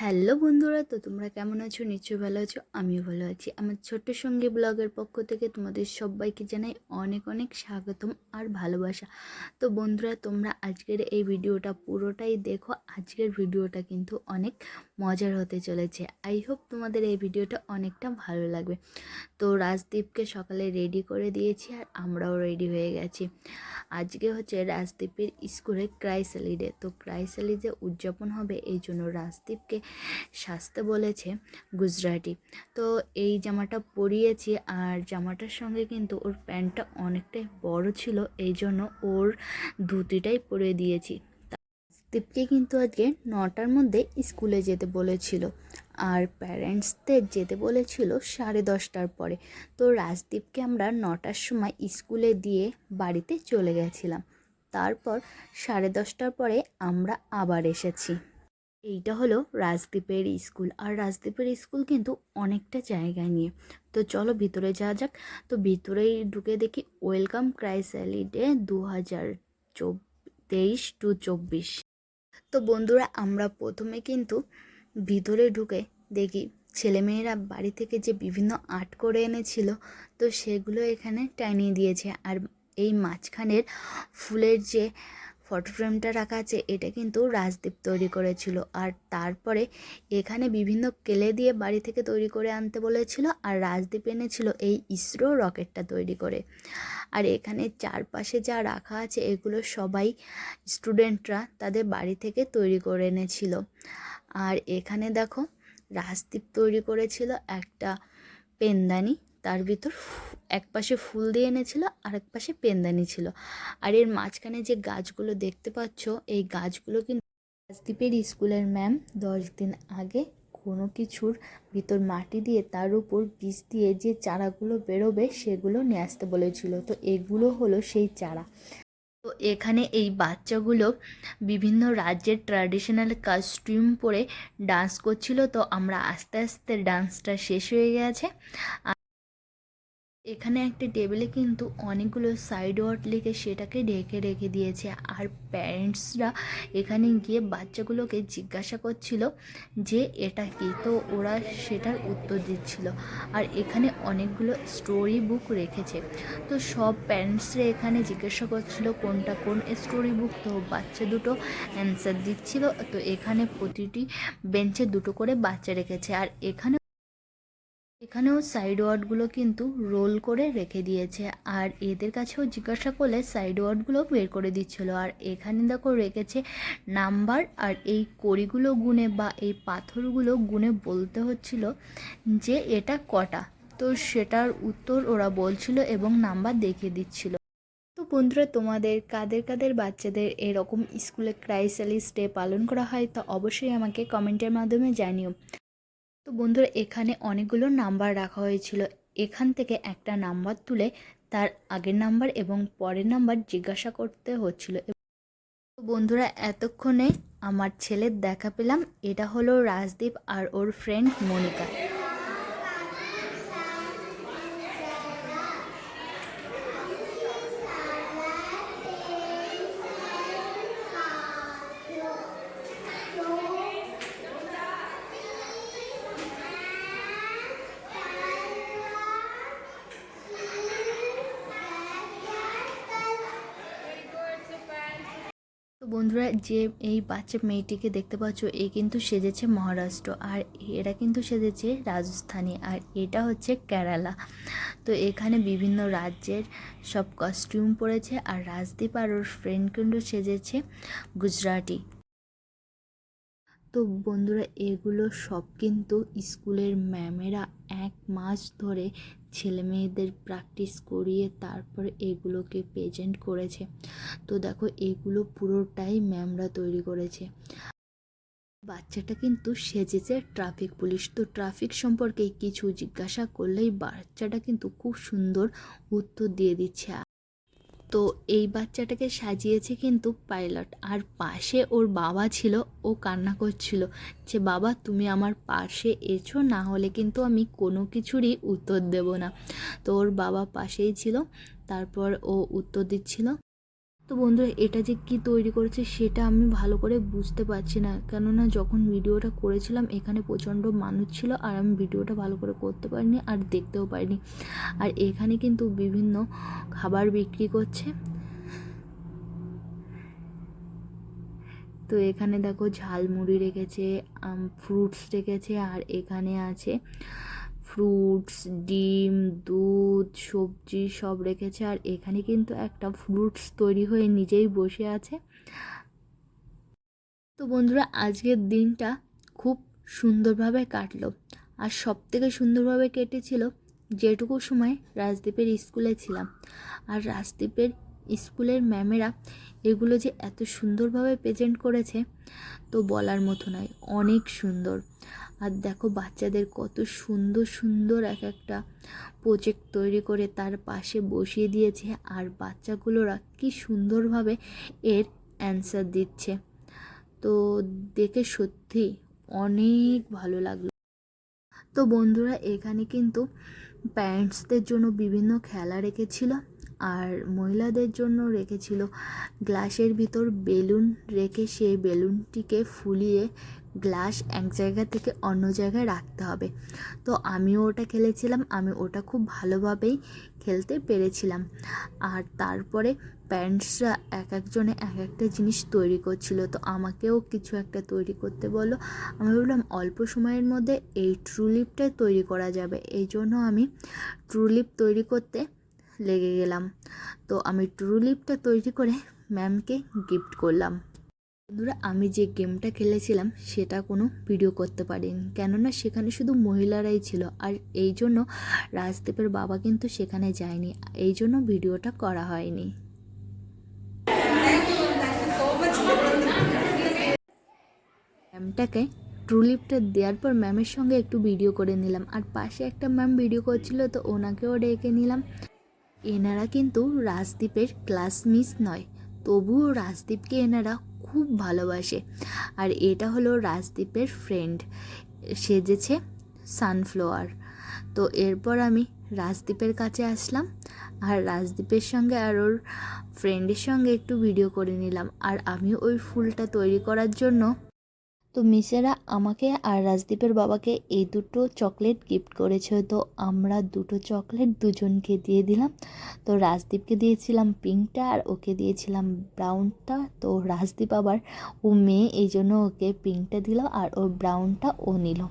Hello বন্ধুরা, তো তোমরা কেমন আছো? নিশ্চয়ই ভালো আছো। আমিও ভালো আছি। আমার ছোট্ট সঙ্গী ব্লগের পক্ষ থেকে তোমাদের সবাইকে জানাই অনেক অনেক স্বাগতম আর ভালোবাসা। তো বন্ধুরা, তোমরা আজকের এই ভিডিওটা পুরোটাই দেখো। আজকের ভিডিওটা কিন্তু অনেক মজার হতে চলেছে। আই হোপ তোমাদের এই ভিডিওটা অনেকটা ভালো লাগবে। তো রাজদীপকে সকালে রেডি করে দিয়েছি আর আমরাও রেডি হয়ে গেছি। আজকে হচ্ছে রাজদীপের স্কুলে ক্রাইসালিডে। তো ক্রাইসালিডে উদযাপন হবে, এই জন্য রাজদীপকে সাজতে বলেছে গুজরাটি। তো এই জামাটা পরিয়েছি আর জামাটার সঙ্গে কিন্তু ওর প্যান্টটা অনেকটাই বড় ছিল, এই জন্য ওর ধুতিটাই পরিয়ে দিয়েছি। দীপকে কিন্তু আজকে 9টার মধ্যে স্কুলে যেতে বলেছিল আর প্যারেন্টসদের যেতে বলেছিল 10:30টার পরে। তো রাজদীপকে আমরা 9টার সময় স্কুলে দিয়ে বাড়িতে চলে গেছিলাম। তারপর 10:30টার পরে আমরা আবার এসেছি। এইটা হলো রাজদীপের স্কুল, আর রাজদীপের স্কুল কিন্তু অনেকটা জায়গায় নিয়ে। তো চলো ভিতরে যাওয়া যাক। তো ভিতরেই ঢুকে দেখি ওয়েলকাম ক্রাইসালিডে 2023-24। তো বন্ধুরা, আমরা প্রথমে কিন্তু ভিতরে ঢুকে দেখি ছেলেমেয়েরা বাড়ি থেকে যে বিভিন্ন আর্ট করে এনেছিল, তো সেগুলো এখানে টানিয়ে দিয়েছে। আর এই মাঝখানের ফুলের যে ফটো ফ্রেমটা রাখা আছে, এটা কিন্তু রাজদীপ তৈরি করেছিল। আর তারপরে এখানে বিভিন্ন কেলে দিয়ে বাড়ি থেকে তৈরি করে আনতে বলেছিল, আর রাজদীপ এনেছিল এই ইসরো রকেটটা তৈরি করে। আর এখানে চারপাশে যা রাখা আছে এগুলো সবাই স্টুডেন্টরা তাদের বাড়ি থেকে তৈরি করে এনেছিল। আর এখানে দেখো রাজদীপ তৈরি করেছিল একটা পেনদানি, তার ভিতর এক পাশে ফুল দিয়ে এনেছিল আর এক পাশে পেনদানি ছিল। আর এর মাঝখানে যে গাছগুলো দেখতে পাচ্ছ, এই গাছগুলো কিন্তু রাজদীপের স্কুলের ম্যাম 10 দিন আগে কোনো কিছুর ভিতর মাটি দিয়ে তার উপর বীজ দিয়ে যে চারাগুলো বেরোবে সেগুলো নিয়ে আসতে বলেছিল। তো এগুলো হলো সেই চারা। তো এখানে এই বাচ্চাগুলো বিভিন্ন রাজ্যের ট্র্যাডিশনাল কস্টিউম পরে ডান্স করছিল। তো আমরা আস্তে আস্তে ডান্সটা শেষ হয়ে গেছে। এখানে একটা টেবিলে কিন্তু অনেকগুলো সাইড ওয়ার্ড লিখে সেটাকে ঢেকে রেখে দিয়েছে। আর প্যারেন্টসরা এখানে গিয়ে বাচ্চাগুলোকে জিজ্ঞাসা করছিল যে এটা কি, তো ওরা সেটার উত্তর দিচ্ছিল। আর এখানে অনেকগুলো স্টোরি বুক রেখেছে। তো সব প্যারেন্টসরা এখানে জিজ্ঞাসা করছিল কোনটা কোন স্টোরি বুক, তো বাচ্চা দুটো অ্যান্সার দিচ্ছিল। তো এখানে প্রতিটি বেঞ্চে দুটো করে বাচ্চা রেখেছে। আর এখানেও সাইড ওয়ার্ডগুলো কিন্তু রোল করে রেখে দিয়েছে। আর এদের কাছেও জিজ্ঞাসা করলে সাইড ওয়ার্ডগুলো বের করে দিচ্ছিল। আর এখানে দেখো রেখেছে নাম্বার, আর এই কড়িগুলো গুনে বা এই পাথরগুলো গুনে বলতে হচ্ছিল যে এটা কটা। তো সেটার উত্তর ওরা বলছিল এবং নাম্বার দেখিয়ে দিচ্ছিল। তো বন্ধুরা, তোমাদের কাদের কাদের বাচ্চাদের এরকম স্কুলে ক্রাইসালিস ডে পালন করা হয়, তা অবশ্যই আমাকে কমেন্টের মাধ্যমে জানিও। তো বন্ধুরা, এখানে অনেকগুলো নাম্বার রাখা হয়েছিল। এখান থেকে একটা নাম্বার তুলে তার আগের নাম্বার এবং পরের নাম্বার জিজ্ঞাসা করতে হচ্ছিল। তো বন্ধুরা, এতক্ষণে আমার ছেলের দেখা পেলাম। এটা হলো রাজদীপ আর ওর ফ্রেন্ড মনিকা। তো বন্ধুরা, যে এই বাচ্চা মেয়েটিকে দেখতে পাচ্ছ, এ কিন্তু সেজেছে মহারাষ্ট্র, আর এরা কিন্তু সেজেছে রাজস্থানী, আর এটা হচ্ছে কেরালা। তো এখানে বিভিন্ন রাজ্যের সব কস্টিউম পরেছে, আর রাজদীপ আর ওর ফ্রেন্ড কিন্তু সেজেছে গুজরাটি। তো বন্ধুরা, এগুলো সব কিন্তু স্কুলের ম্যামেরা 1 মাস ধরে ছেলে মেয়েদের প্র্যাকটিস করিয়ে তারপর এগুলোকে প্রেজেন্ট করেছে। তো দেখো, এগুলো পুরোটাই ম্যামরা তৈরি করেছে। বাচ্চাটা কিন্তু সেজেছে ট্রাফিক পুলিশ। তো ট্রাফিক সম্পর্কে কিছু জিজ্ঞাসা করলেই বাচ্চাটা কিন্তু খুব সুন্দর উত্তর দিয়ে দিচ্ছে। তো এই বাচ্চাটাকে সাজিয়েছে কিন্তু পাইলট। আর পাশে ওর বাবা ছিল, ও কান্না করছিল যে বাবা তুমি আমার পাশে এসো, না হলে কিন্তু আমি কোনো কিছুরই উত্তর দেব না। তো ওর বাবা পাশেই ছিল, তারপর ও উত্তর দিচ্ছিল। তো বন্ধুরা এটা যে কি তৈরি করেছে সেটা আমি ভালো করে বুঝতে পারছি না, কেননা যখন ভিডিওটা করেছিলাম এখানে প্রচণ্ড মানুষ ছিল আর আমি ভিডিওটা ভালো করে করতে পারিনি আর দেখতেও পারিনি। আর এখানে কিন্তু বিভিন্ন খাবার বিক্রি করছে। তো এখানে দেখো ঝালমুড়ি রেখেছে, ফ্রুটস রেখেছে, আর এখানে আছে ফ্রুটস, ডিম, দুধ, সবজি সব রেখেছে। আর এখানে কিন্তু একটা ফ্রুটস তৈরি হয়ে নিজেই বসে আছে। তো বন্ধুরা আজকের দিনটা খুব সুন্দরভাবে কাটলো। আর সবথেকে সুন্দরভাবে কেটেছিল যেটুকু সময় রাজদীপের স্কুলে ছিলাম। আর রাজদীপের স্কুলের ম্যামেরা এগুলো যে এত সুন্দরভাবে প্রেজেন্ট করেছে তো বলার মতো নয়, অনেক সুন্দর। আর দেখো বাচ্চাদের কত সুন্দর সুন্দর এক একটা প্রজেক্ট তৈরি করে তার পাশে বসিয়ে দিয়েছে, আর বাচ্চাগুলোরা কি সুন্দরভাবে এর অ্যান্সার দিচ্ছে। তো দেখে সত্যি অনেক ভালো লাগলো। তো বন্ধুরা এখানে কিন্তু প্যারেন্টসদের জন্য বিভিন্ন খেলা রেখেছিল, আর মহিলাদের জন্য রেখেছিল গ্লাসের ভিতর বেলুন রেখে সেই বেলুনটিকে ফুলিয়ে গ্লাস এক জায়গা থেকে অন্য জায়গায় রাখতে হবে। তো আমিও ওটা খেলেছিলাম, আমি ওটা খুব ভালোভাবেই খেলতে পেরেছিলাম। আর তারপরে প্যারেন্টসরা এক একজনে এক একটা জিনিস তৈরি করছিল, তো আমাকেও কিছু একটা তৈরি করতে বললো। আমি ভাবলাম অল্প সময়ের মধ্যে এই ট্রুলিপটা তৈরি করা যাবে, এই জন্য আমি ট্রুলিপ তৈরি করতে লেগে গেলাম। তো আমি ট্রুলিপটা তৈরি করে ম্যামকে গিফট করলাম। বন্ধুরা আমি যে গেমটা খেলেছিলাম সেটা কোনো ভিডিও করতে পারিনি, কেননা সেখানে শুধু মহিলারাই ছিল, আর এই জন্য রাজদীপের বাবা কিন্তু সেখানে যায়নি, এই জন্য ভিডিওটা করা হয়নি। ম্যামটাকে ট্রুলিপটা দেওয়ার পর ম্যামের সঙ্গে একটু ভিডিও করে নিলাম, আর পাশে একটা ম্যাম ভিডিও করছিল তো ওনাকেও ডেকে নিলাম। এনারা কিন্তু রাজদীপের ক্লাস মিস নয়, তবুও রাজদীপকে এনারা খুব ভালোবাসে। আর এটা হলো রাজদীপের ফ্রেন্ড, সেজেছে সানফ্লাওয়ার। তো এরপর আমি রাজদীপের কাছে আসলাম, আর রাজদীপের সঙ্গে আর ওর ফ্রেন্ডের সঙ্গে একটু ভিডিও করে নিলাম। আর আমি ওই ফুলটা তৈরি করার জন্য তো মিসেরা আমাকে আর রাজদীপের বাবাকে এই দুটো চকলেট গিফট করেছে। তো আমরা দুটো চকলেট দুজনকে দিয়ে দিলাম। তো রাজদীপকে দিয়েছিলাম পিঙ্কটা আর ওকে দিয়েছিলাম ব্রাউনটা। তো রাজদীপ আবার ও মেয়ে এই জন্য ওকে পিঙ্কটা দিল আর ও ব্রাউনটা ও নিল।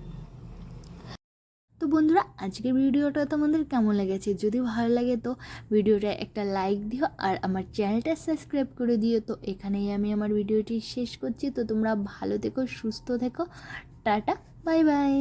তো বন্ধুরা আজকের ভিডিওটা তোমাদের কেমন লেগেছে? যদি ভালো লাগে তো ভিডিওটা একটা লাইক দিও আর আমার চ্যানেলটা সাবস্ক্রাইব করে দিও। তো এখানেই আমি আমার ভিডিওটি শেষ করছি। তো তোমরা ভালো থেকো, সুস্থ থেকো, টাটা, বাই বাই।